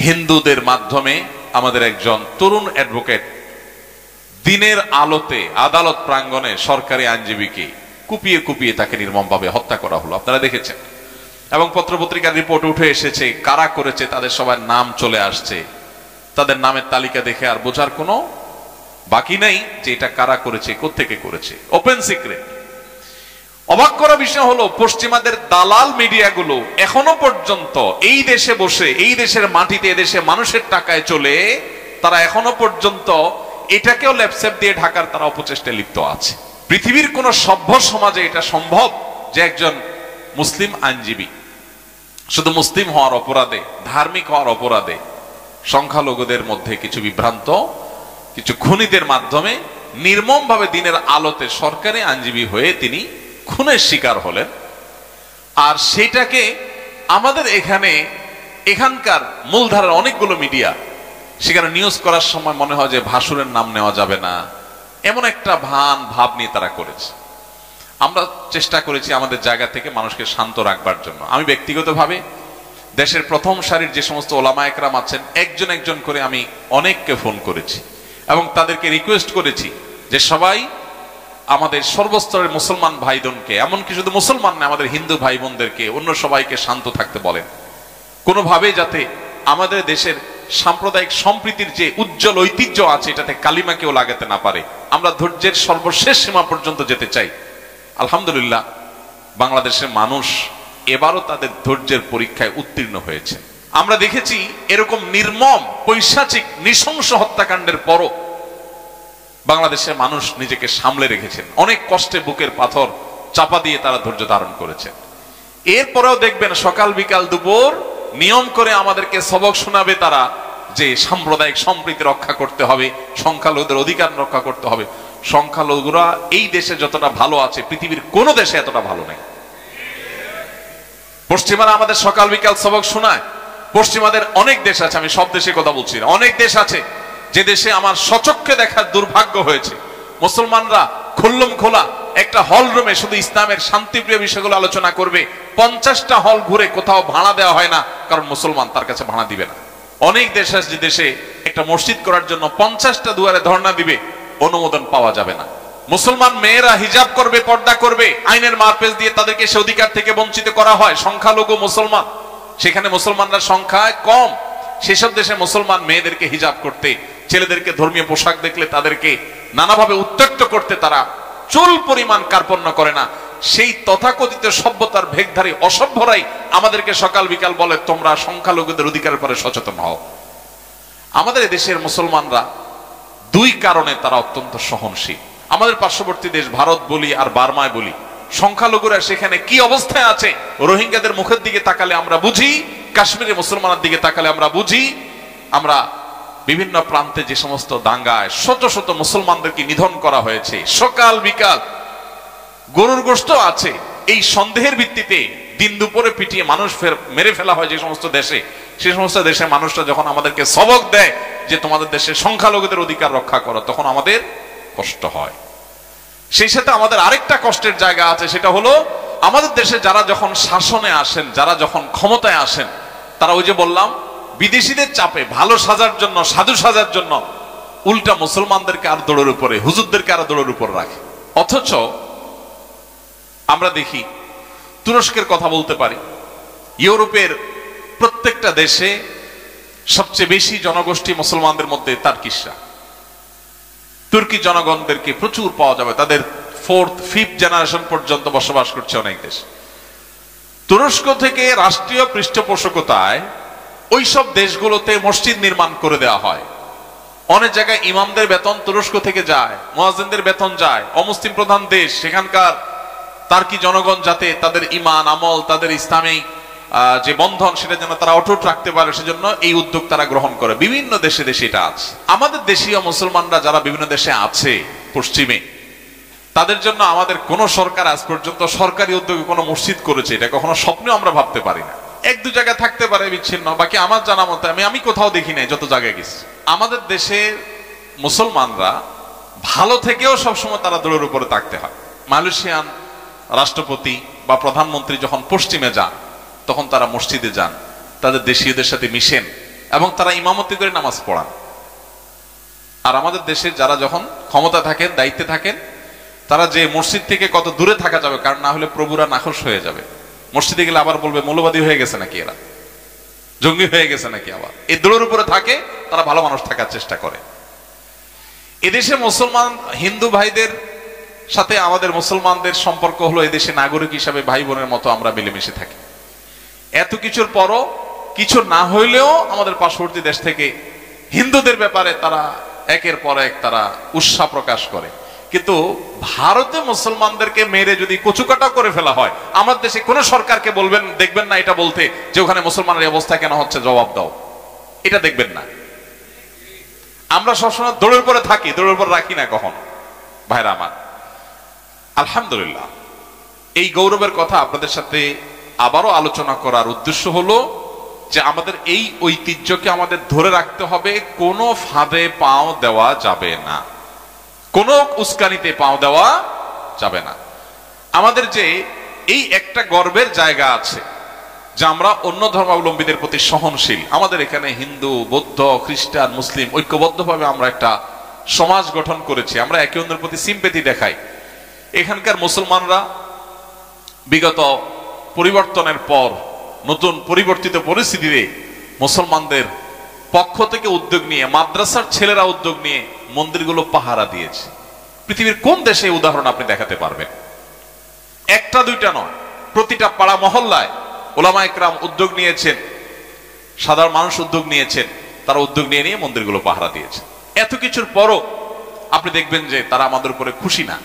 হিন্দুদের মাধ্যমে আমাদের একজন তরুণ অ্যাডভোকেট দিনের আলোতে আদালত প্রাঙ্গণে সরকারি আইনজীবীকে কুপিয়ে কুপিয়ে তাকে নির্মমভাবে হত্যা করা হলো, আপনারা দেখেছেন। এবং পত্রপত্রিকার রিপোর্ট উঠে এসেছে, কারা করেছে তাদের সবার নাম চলে আসছে। তাদের নামের তালিকা দেখে আর বোঝার কোনো বাকি নাই যে এটা কারা করেছে, কোত্থেকে করেছে, ওপেন সিক্রেট। অবাক করা বিষয় হলো পশ্চিমাদের দালাল মিডিয়াগুলো এখনো পর্যন্ত এই দেশে বসে, এই দেশের মাটিতে, এদেশে মানুষের টাকায় চলে, তারা এখনো পর্যন্ত এটাকেও ল্যাপসেপ দিয়ে ঢাকার তারা অপচেষ্টায় লিপ্ত আছে। পৃথিবীর কোন সভ্য সমাজে এটা সম্ভব যে একজন মুসলিম আইনজীবী শুধু মুসলিম হওয়ার অপরাধে, ধার্মিক হওয়ার অপরাধে সংখ্যালঘুদের মধ্যে কিছু বিভ্রান্ত, কিছু খুনিদের মাধ্যমে নির্মমভাবে দিনের আলোতে সরকারি আইনজীবী হয়ে তিনি খুনের শিকার হলেন। আর সেটাকে আমাদের এখানকার মূলধারার অনেকগুলো মিডিয়া সেখানে নিউজ করার সময় মনে হয় যে ভাসুরের নাম নেওয়া যাবে না, এমন একটা ভাব নিয়ে তারা করেছে। আমরা চেষ্টা করেছি আমাদের জায়গা থেকে মানুষকে শান্ত রাখবার জন্য। আমি ব্যক্তিগতভাবে দেশের প্রথম সারির যে সমস্ত ওলামা একরাম আছেন, একজন একজন করে আমি অনেককে ফোন করেছি এবং তাদেরকে রিকোয়েস্ট করেছি যে সবাই আমাদের সর্বস্তরের মুসলমান ভাইবোনকে, এমনকি শুধু মুসলমান না, আমাদের হিন্দু ভাই বোনদেরকে, অন্য সবাইকে শান্ত থাকতে বলেন। কোনোভাবে যাতে আমাদের দেশের সাম্প্রদায়িক সম্প্রীতির যে উজ্জ্বল ঐতিহ্য আছে এটাতে কালিমাকেও লাগাতে না পারে। আমরা ধৈর্যের সর্বশেষ সীমা পর্যন্ত যেতে চাই। আলহামদুলিল্লাহ, বাংলাদেশের মানুষ এবারও তাদের ধৈর্যের পরীক্ষায় উত্তীর্ণ হয়েছে। আমরা দেখেছি এরকম নির্মম, পৈশাচিক, নৃশংস হত্যাকাণ্ডের পরও বাংলাদেশের মানুষ নিজেকে সামলে রেখেছেন। অনেক কষ্টে বুকের পাথর চাপা দিয়ে তারা ধৈর্য ধারণ করেছেন। এরপরেও দেখবেন সকাল বিকাল দুপুর নিয়ম করে আমাদেরকে সবক শোনাবে তারা যে সাম্প্রদায়িক সম্প্রীতি রক্ষা করতে হবে, সংখ্যালঘুদের অধিকার রক্ষা করতে হবে। সংখ্যালঘুরা এই দেশে যতটা ভালো আছে পৃথিবীর কোন দেশে এতটা ভালো নেই। পশ্চিমারা আমাদের সকাল বিকাল সবক শোনায়। পশ্চিমাদের অনেক দেশ আছে, আমি সব দেশে কথা বলছি না, অনেক দেশ আছে যে দেশে আমার সচক্ষে দেখার দুর্ভাগ্য হয়েছে মুসলমানরা খুল্লম খোলা একটা হল রুমে শুধু ইসলামের শান্তিপ্রিয় বিষয়গুলো আলোচনা করবে। 50টা হল ঘুরে কোথাও ভাড়া দেওয়া হয় না, কারণ মুসলমান তার কাছে ভাড়া দিবে না। অনেক দেশ আছে যে দেশে একটা মসজিদ করার জন্য 50টা দুয়ারে ধর্ণা দিবে, অনুমোদন পাওয়া যাবে না। মুসলমান মেয়েরা হিজাব করবে, পর্দা করবে, আইনের মারপেচ দিয়ে তাদেরকে সে অধিকার থেকে বঞ্চিত করা হয়। সংখ্যালঘু মুসলমান, সেখানে মুসলমানরা সংখ্যায় কম, সেসব দেশে মুসলমান মেয়েদেরকে হিজাব করতে, ছেলেদেরকে ধর্মীয় পোশাক দেখলে তাদেরকে নানাভাবে উত্ত্যক্ত করতে তারা চুল পরিমাণ কার্পণ্য করে না। সেই তথাকথিত সভ্যতার ভেগধারী অসভ্যরাই আমাদেরকে সকাল বিকাল বলে তোমরা সংখ্যালঘুদের অধিকারের পরে সচেতন হও। আমাদের দেশের মুসলমানরা দুই কারণে তারা অত্যন্ত সহনশীল। আমাদের পার্শ্ববর্তী দেশ ভারত বলি আর বার্মায় বলি, সংখ্যালঘুরা সেখানে কি অবস্থায় আছে রোহিঙ্গাদের মুখের দিকে তাকালে আমরা বুঝি, কাশ্মীরের মুসলমানের দিকে তাকালে আমরা বুঝি। আমরা বিভিন্ন প্রান্তে যে সমস্ত দাঙ্গায় শত শত মুসলমানদেরকে নিধন করা হয়েছে, সকাল বিকাল গরুর গোশত আছে, এই সন্দেহের ভিত্তিতে দিন দুপুরে পিটিয়ে মানুষ মেরে ফেলা হয় যে সমস্ত দেশে, সে সমস্ত দেশে মানুষরা যখন আমাদেরকে সবক দেয় যে তোমাদের দেশে সংখ্যালঘুদের অধিকার রক্ষা করো, তখন আমাদের কষ্ট হয়। সেই সাথে আমাদের আরেকটা কষ্টের জায়গা আছে, সেটা হলো আমাদের দেশে যারা যখন শাসনে আসেন, যারা যখন ক্ষমতায় আসেন, তারা ওই যে বললাম বিদেশিদের চাপে ভালো সাজার জন্য, সাধু সাজার জন্য উল্টা মুসলমানদেরকে আর দৌড়ের উপরে, হুজুরদেরকে আর দৌড়ের উপর রাখে। অথচ আমরা দেখি, তুরস্কের কথা বলতে পারি, ইউরোপের প্রত্যেকটা দেশে সবচেয়ে বেশি জনগোষ্ঠী মুসলমানদের মধ্যে তার্কিশরা। তুর্কি জনগণদেরকে প্রচুর পাওয়া যাবে, তাদের 4th 5th জেনারেশন পর্যন্ত বসবাস করছে অনেক দেশ। তুরস্ক থেকে রাষ্ট্রীয় পৃষ্ঠপোষকতায় ওইসব দেশগুলোতে মসজিদ নির্মাণ করে দেওয়া হয়। অনেক জায়গায় ইমামদের বেতন তুরস্ক থেকে যায়, মুয়াজ্জিনদের বেতন যায়। অমুসলিম প্রধান দেশ, সেখানকার তার্কি জনগণ যাতে তাদের ঈমান আমল, তাদের ইসলামী যে বন্ধন, সেটা যেন তারা অটুট রাখতে পারে, সেজন্য এই উদ্যোগ তারা গ্রহণ করে। বিভিন্ন দেশে দেশে এটা আছে। আমাদের দেশীয় মুসলমানরা যারা বিভিন্ন দেশে আছে পশ্চিমে, তাদের জন্য আমাদের কোন সরকার আজ পর্যন্ত সরকারি উদ্যোগে কোনো মসজিদ করেছে এটা কখনো স্বপ্নেও আমরা ভাবতে পারি না। এক দু জায়গায় থাকতে পারে বিচ্ছিন্ন, বাকি আমার জানা মতে আমি কোথাও দেখি নাই যত জায়গায় গেছি। আমাদের দেশের মুসলমানরা ভালো থেকেও সবসময় তারা দৌড়ের উপরে থাকতে হয়। মালয়েশিয়ান রাষ্ট্রপতি বা প্রধানমন্ত্রী যখন পশ্চিমে যান, তখন তারা মসজিদে যান, তাদের দেশীয়দের সাথে মিশেন এবং তারা ইমামতি করে নামাজ পড়ান। আর আমাদের দেশের যারা যখন ক্ষমতা থাকেন, দায়িত্বে থাকেন, তারা যে মসজিদ থেকে কত দূরে থাকা যাবে, কারণ না হলে প্রভুরা নাখোশ হয়ে যাবে। মসজিদে গেলে আবার বলবে মৌলবাদী হয়ে গেছে নাকি, এরা জঙ্গি হয়ে গেছে নাকি। আবার এই দূরের উপরে থাকে, তারা ভালো মানুষ থাকার চেষ্টা করে। এদেশে মুসলমান হিন্দু ভাইদের সাথে আমাদের মুসলমানদের সম্পর্ক হলো এদেশে নাগরিক হিসাবে ভাই বোনের মতো আমরা মিলেমিশে থাকি। এত কিছুর পরও কিছু না হইলেও আমাদের পার্শ্ববর্তী দেশ থেকে হিন্দুদের ব্যাপারে তারা একের পর এক তারা উৎসাহ প্রকাশ করে। কিন্তু ভারতে মুসলমানদেরকে মেরে যদি কচুকাটা করে ফেলা হয়, আমাদের দেশে কোন সরকারকে বলবেন, দেখবেন না এটা বলতে যে ওখানে মুসলমানের অবস্থা কেন হচ্ছে, জবাব দাও, এটা দেখবেন না। আমরা সবসময় দৌড়ের পরে থাকি, দৌড়ের পরে রাখি না কখনো। ভাইরা আমার, আলহামদুলিল্লাহ, এই গৌরবের কথা আপনাদের সাথে আবারও আলোচনা করার উদ্দেশ্য হলো যে আমাদের এই ঐতিহ্যকে আমাদের ধরে রাখতে হবে। কোনো ফাঁদে পাও দেওয়া যাবে না, কোনো উস্কানিতে পাও দেওয়া যাবে না। আমাদের যে এই একটা গর্বের জায়গা আছে যে আমরা অন্য ধর্মাবলম্বীদের প্রতি সহনশীল। আমাদের এখানে হিন্দু, বৌদ্ধ, খ্রিস্টান, মুসলিম ঐক্যবদ্ধভাবে আমরা একটা সমাজ গঠন করেছি। আমরা একে অন্যের প্রতি সিম্পেথি দেখাই। এখানকার মুসলমানরা বিগত পরিবর্তনের পর নতুন পরিবর্তিত পরিস্থিতিতে মুসলমানদের পক্ষ থেকে উদ্যোগ নিয়ে, মাদ্রাসার ছেলেরা উদ্যোগ নিয়ে মন্দিরগুলো পাহারা দিয়েছে। পৃথিবীর কোন দেশে উদাহরণ আপনি দেখাতে পারবেন? একটা দুইটা নয়, প্রতিটা পাড়া মহল্লায় ওলামা ইকরাম উদ্যোগ নিয়েছেন, সাধারণ মানুষ উদ্যোগ নিয়েছেন, তারা উদ্যোগ নিয়ে মন্দিরগুলো পাহারা দিয়েছে। এত কিছুর পরও আপনি দেখবেন যে তারা আমাদের উপরে খুশি না,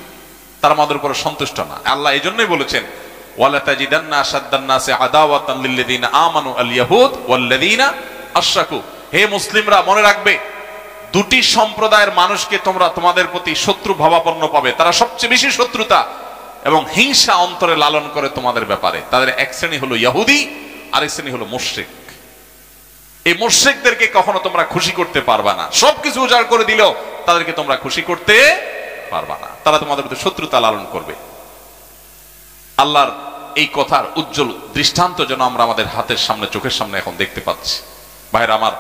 তারা আমাদের উপরে সন্তুষ্ট না। আল্লাহ এই জন্যই বলেছেন, ওয়ালা তাজিদান্না আশাদ্দান নাসি আদাওয়াতান লিল্লাযিনা আমানু আল ইয়াহুদ ওয়াল্লাযিনা আশরাকু। হে মুসলিমরা, মনে রাখবে দুটি সম্প্রদায়ের মানুষকে তোমরা তোমাদের প্রতি শত্রু ভাবাপন্ন পাবে। তারা সবচেয়ে বেশি শত্রুতা এবং হিংসা অন্তরে লালন করে তোমাদের ব্যাপারে। তাদের এক শ্রেণী হলো ইহুদি, আরেক শ্রেণী হলো মুশরিক। এই মুশরিকদেরকে কখনো তোমরা খুশি করতে পারবা না। সবকিছু উজাড় করে দিলেও তাদেরকে তোমরা খুশি করতে পারবা না, তারা তোমাদের প্রতি শত্রুতা লালন করবে। আল্লাহর এই কথার উজ্জ্বল দৃষ্টান্ত যেন আমরা আমাদের হাতের সামনে, চোখের সামনে এখন দেখতে পাচ্ছি। ভাইরা আমার,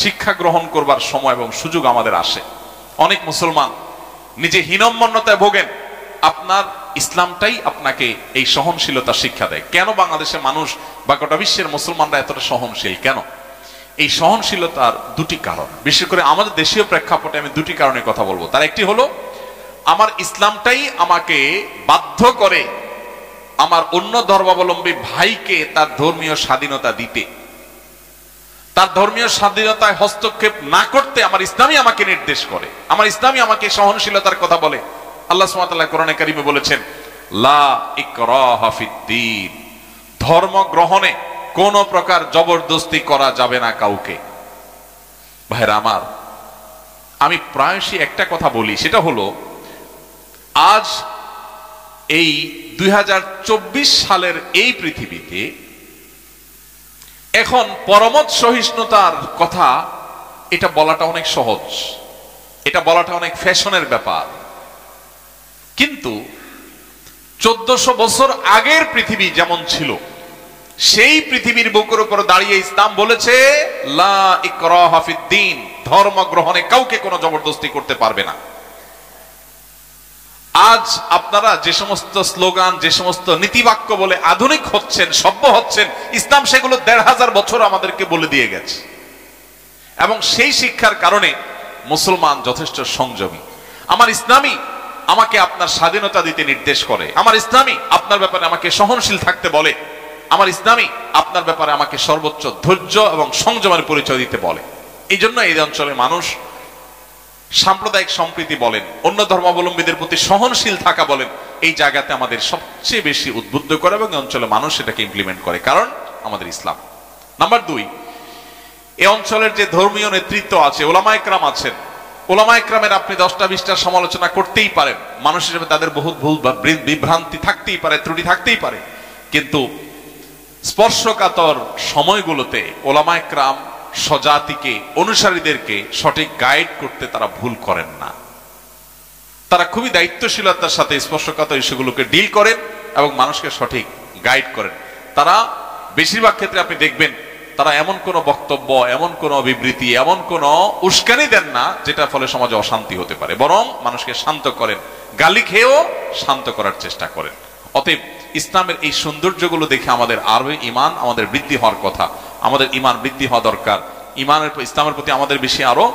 শিক্ষা গ্রহণ করবার সময় এবং সুযোগ আমাদের আসে। অনেক মুসলমান নিজে হীনম্মন্যতায় ভোগেন। আপনার ইসলামটাই আপনাকে এই সহনশীলতা শিক্ষা দেয়। কেন বাংলাদেশের মানুষ বা গোটা বিশ্বের মুসলমানরা এতটা সহনশীল কেন? এই সহনশীলতার দুটি কারণ, বিশেষ করে আমাদের দেশীয় প্রেক্ষাপটে আমি দুটি কারণে কথা বলবো। তার একটি হলো, আমার ইসলামটাই আমাকে বাধ্য করে আমার অন্য ধর্মাবলম্বী ভাইকে তার ধর্মীয় স্বাধীনতা দিতে, তার ধর্মীয় স্বাধীনতায় হস্তক্ষেপ না করতে আমার ইসলামই আমাকে নির্দেশ করে। আমার ইসলামই আমাকে সহনশীলতার কথা বলে। আল্লাহ সুবহানাহু ওয়া তাআলা কোরআনে কারিমে বলেছেন, লা ইকরাহা ফিদ্দীন, ধর্ম গ্রহণে কোন প্রকার জবরদস্তি করা যাবে না কাউকে। ভাইরা আমার, আমি প্রায়শই একটা কথা বলি, সেটা হলো আজ এই 2024 সালের এই পৃথিবীতে এখন পরমত সহিষ্ণুতার কথা এটা বলাটা অনেক সহজ, এটা বলাটা অনেক ফ্যাশনের ব্যাপার। কিন্তু 1400 বছর আগের পৃথিবী যেমন ছিল, সেই পৃথিবীর বুকের উপর দাঁড়িয়ে ইসলাম বলেছে, লা ইকরাহা ফিদ্দীন, ধর্ম গ্রহণে কাউকে কোনো জবরদস্তি করতে পারবে না। আজ আপনারা যে সমস্ত স্লোগান, যে সমস্ত নীতিবাক্য বলে আধুনিক হচ্ছেন, সভ্য হচ্ছেন, ইসলাম সেগুলো 1500 বছর আমাদেরকে বলে দিয়ে গেছে। এবং সেই শিক্ষার কারণে মুসলমান যথেষ্ট সংযমী। আমার ইসলামই আমাকে আপনার স্বাধীনতা দিতে নির্দেশ করে। আমার ইসলামই আপনার ব্যাপারে আমাকে সহনশীল থাকতে বলে। আমার ইসলামই আপনার ব্যাপারে আমাকে সর্বোচ্চ ধৈর্য এবং সংযমের পরিচয় দিতে বলে। এই জন্য এই অঞ্চলের মানুষ সাম্প্রদায়িক সম্প্রীতি বলেন, অন্য ধর্মাবলম্বীদের প্রতি সহনশীল থাকা বলেন, এই জায়গাতে আমাদের সবচেয়ে বেশি উদ্বুদ্ধ করে এবং এই অঞ্চলের মানুষ সেটাকে ইমপ্লিমেন্ট করে, কারণ আমাদের ইসলাম। নাম্বার 2, এই অঞ্চলের যে ধর্মীয় নেতৃত্ব আছে, ওলামা ইকরাম আছেন, ওলামা ইকরামের আপনি 10টা-20টা সমালোচনা করতেই পারেন, মানুষ হিসেবে তাদের বহুত ভুল বা বিভ্রান্তি থাকতেই পারে, ত্রুটি থাকতেই পারে, কিন্তু স্পর্শকাতর সময়গুলোতে ওলামা ইকরাম স্বজাতিকে, অনুসারীদেরকে সঠিক গাইড করতে তারা ভুল করেন না। তারা খুবই দায়িত্বশীলতার সাথে স্পর্শকাতর ইস্যুগুলোকে ডিল করেন এবং মানুষকে সঠিক গাইড করেন। তারা বেশিরভাগ ক্ষেত্রে আপনি দেখবেন তারা এমন কোন বক্তব্য, এমন কোন বিবৃতি, এমন কোন উস্কানি দেন না যেটার ফলে সমাজে অশান্তি হতে পারে, বরং মানুষকে শান্ত করেন, গালি খেয়েও শান্ত করার চেষ্টা করেন। অতএব ইসলামের এই সৌন্দর্যগুলো দেখে আমাদের আরো ঈমান আমাদের বৃদ্ধি হওয়ার কথা, আমাদের ঈমান বৃদ্ধি হওয়া দরকার। ইসলামের প্রতি আমাদের বেশি আরো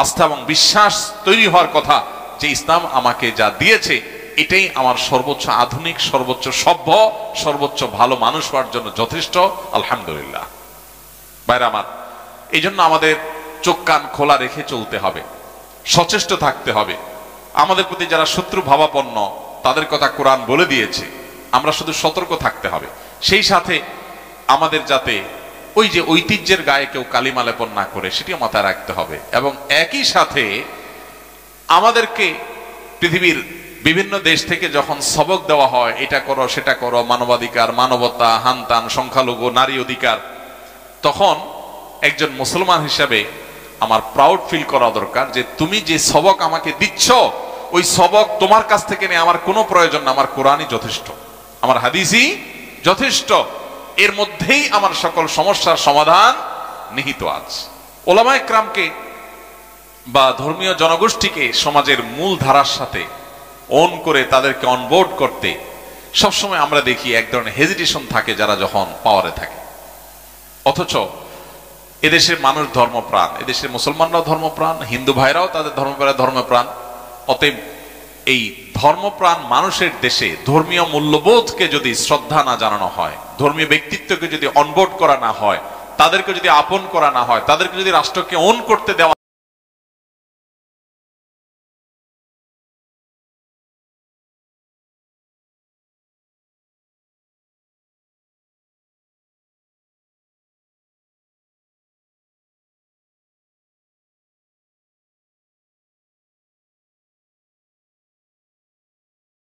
আস্থা এবং বিশ্বাস তৈরি হওয়ার কথা যে ইসলাম আমাকে যা দিয়েছে এটাই আমার সর্বোচ্চ আধুনিক, সর্বোচ্চ সভ্য, সর্বোচ্চ ভালো মানুষ হওয়ার জন্য যথেষ্ট। আলহামদুলিল্লাহ। ভাইরা আমার, এই জন্য আমাদের চোখ কান খোলা রেখে চলতে হবে, সচেষ্ট থাকতে হবে। আমাদের প্রতি যারা শত্রু ভাবাপন্ন তাদের কথা কোরআন বলে দিয়েছে, আমরা শুধু সতর্ক থাকতে হবে। সেই সাথে আমাদের যাতে ওই যে ঐতিহ্যের গায়ে কেউ কালিমা লেপন না করে সেটিও মাথায় রাখতে হবে। এবং একই সাথে আমাদেরকে পৃথিবীর বিভিন্ন দেশ থেকে যখন সবক দেওয়া হয়, এটা করো সেটা করো, মানবাধিকার, মানবতা, হানতান, সংখ্যালঘু, নারী অধিকার, তখন একজন মুসলমান হিসাবে আমার প্রাউড ফিল করা দরকার যে তুমি যে সবক আমাকে দিচ্ছ ওই সবক তোমার কাছ থেকে নিয়ে আমার কোনো প্রয়োজন না, আমার কোরআনই যথেষ্ট, আমার হাদিসই যথেষ্ট, এর মধ্যেই আমার সকল সমস্যার সমাধান নিহিত আছে। ওলামায়ে কেরামকে বা ধর্মীয় জনগোষ্ঠীকে সমাজের মূল ধারার সাথে অন করে তাদেরকে অনবোর্ড করতে সবসময় আমরা দেখি এক ধরনের হেজিটেশন থাকে যারা যখন পাওয়ারে থাকে। অথচ এদেশের মানুষ ধর্মপ্রাণ, এদেশের মুসলমানরাও ধর্মপ্রাণ, হিন্দু ভাইরাও তাদের ধর্মপ্রাণ। অতএব এই ধর্মপ্রাণ মানুষের দেশে ধর্মীয় মূল্যবোধকে যদি শ্রদ্ধা না জানানো হয়, ধর্মীয় ব্যক্তিত্বকে যদি অনবোর্ড করা না হয়, তাদেরকে যদি আপন করা না হয়, তাদেরকে যদি রাষ্ট্রকে ওন করতে দেওয়া